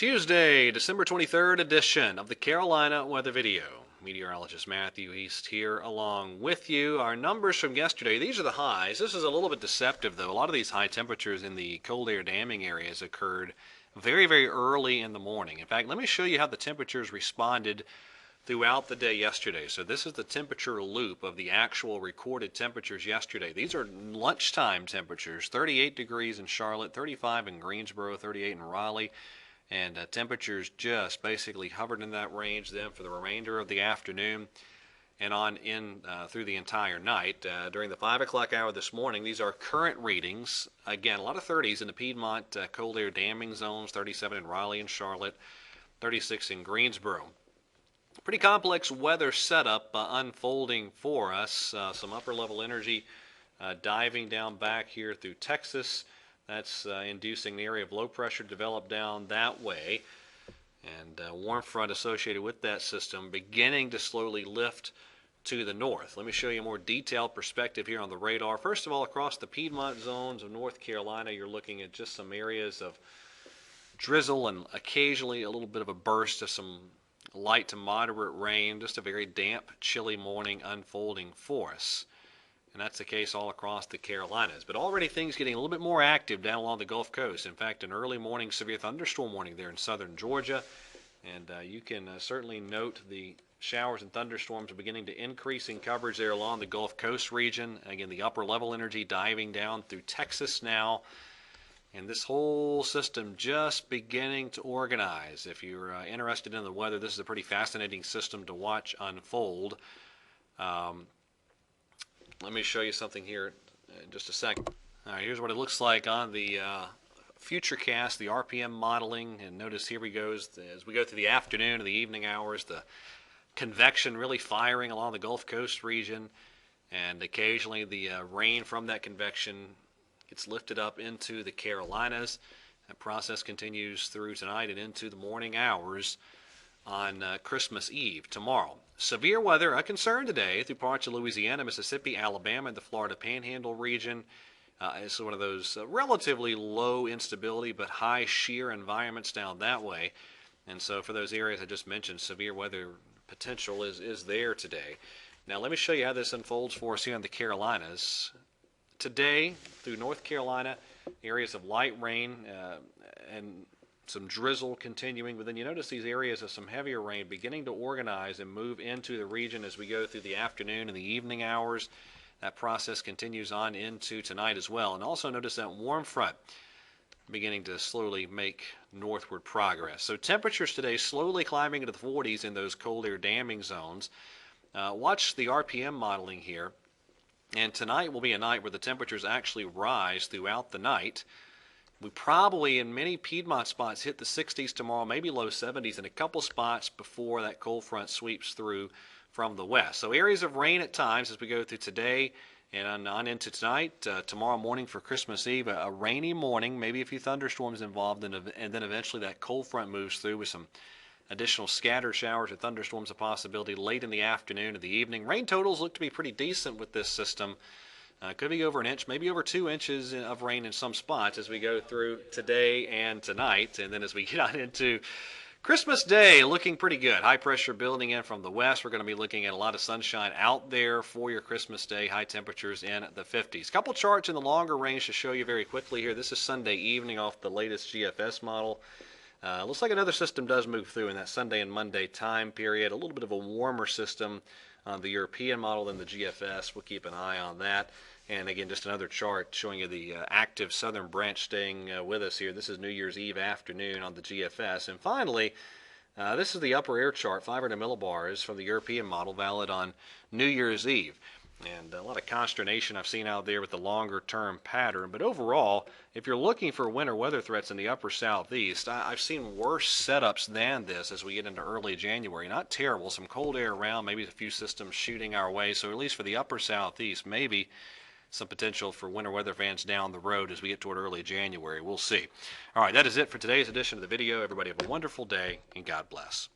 Tuesday, December 23rd edition of the Carolina Weather Video. Meteorologist Matthew East here along with you. Our numbers from yesterday, these are the highs. This is a little bit deceptive though. A lot of these high temperatures in the cold air damming areas occurred very, very early in the morning. In fact, let me show you how the temperatures responded throughout the day yesterday. So this is the temperature loop of the actual recorded temperatures yesterday. These are lunchtime temperatures, 38 degrees in Charlotte, 35 in Greensboro, 38 in Raleigh. And temperatures just basically hovered in that range then for the remainder of the afternoon and on in through the entire night. During the 5 o'clock hour this morning, these are current readings. Again, a lot of 30s in the Piedmont cold air damming zones, 37 in Raleigh and Charlotte, 36 in Greensboro. Pretty complex weather setup unfolding for us. Some upper level energy diving down back here through Texas. That's inducing the area of low pressure to develop down that way, and warm front associated with that system beginning to slowly lift to the north. Let me show you a more detailed perspective here on the radar. First of all, across the Piedmont zones of North Carolina, you're looking at just some areas of drizzle and occasionally a little bit of a burst of some light to moderate rain. Just a very damp, chilly morning unfolding for us. And that's the case all across the Carolinas. But already things getting a little bit more active down along the Gulf Coast. In fact, an early morning severe thunderstorm warning there in southern Georgia. And you can certainly note the showers and thunderstorms are beginning to increase in coverage there along the Gulf Coast region. Again, the upper level energy diving down through Texas now. And this whole system just beginning to organize. If you're interested in the weather, this is a pretty fascinating system to watch unfold. Let me show you something here in just a second. All right, here's what it looks like on the Futurecast, the RPM modeling. And notice here we go, as we go through the afternoon and the evening hours, the convection really firing along the Gulf Coast region. And occasionally the rain from that convection gets lifted up into the Carolinas. That process continues through tonight and into the morning hours on Christmas Eve tomorrow. Severe weather, a concern today through parts of Louisiana, Mississippi, Alabama, and the Florida Panhandle region. It's one of those relatively low instability but high shear environments down that way. And so for those areas I just mentioned, severe weather potential is there today. Now let me show you how this unfolds for us here in the Carolinas. Today, through North Carolina, areas of light rain and some drizzle continuing, but then you notice these areas of some heavier rain beginning to organize and move into the region as we go through the afternoon and the evening hours. That process continues on into tonight as well. And also notice that warm front beginning to slowly make northward progress. So temperatures today slowly climbing into the 40s in those cold air damming zones. Watch the RPM modeling here. And tonight will be a night where the temperatures actually rise throughout the night. We probably, in many Piedmont spots, hit the 60s tomorrow, maybe low 70s in a couple spots before that cold front sweeps through from the west. So areas of rain at times as we go through today and on into tonight. Tomorrow morning for Christmas Eve, a rainy morning, maybe a few thunderstorms involved, and then eventually that cold front moves through with some additional scattered showers or thunderstorms a possibility late in the afternoon and the evening. Rain totals look to be pretty decent with this system. Could be over an inch, maybe over 2 inches of rain in some spots as we go through today and tonight. And then as we get on into Christmas Day, looking pretty good. High pressure building in from the west. We're going to be looking at a lot of sunshine out there for your Christmas Day. High temperatures in the 50s. Couple charts in the longer range to show you very quickly here. This is Sunday evening off the latest GFS model. Looks like another system does move through in that Sunday and Monday time period. A little bit of a warmer system on the European model than the GFS. We'll keep an eye on that. And again, just another chart showing you the active southern branch staying with us here. This is New Year's Eve afternoon on the GFS. And finally, this is the upper air chart, 500 millibars from the European model, valid on New Year's Eve. And a lot of consternation I've seen out there with the longer term pattern. But overall, if you're looking for winter weather threats in the upper southeast, I've seen worse setups than this as we get into early January. Not terrible, some cold air around, maybe a few systems shooting our way. So at least for the upper southeast, maybe some potential for winter weather fans down the road as we get toward early January. We'll see. All right, that is it for today's edition of the video. Everybody have a wonderful day, and God bless.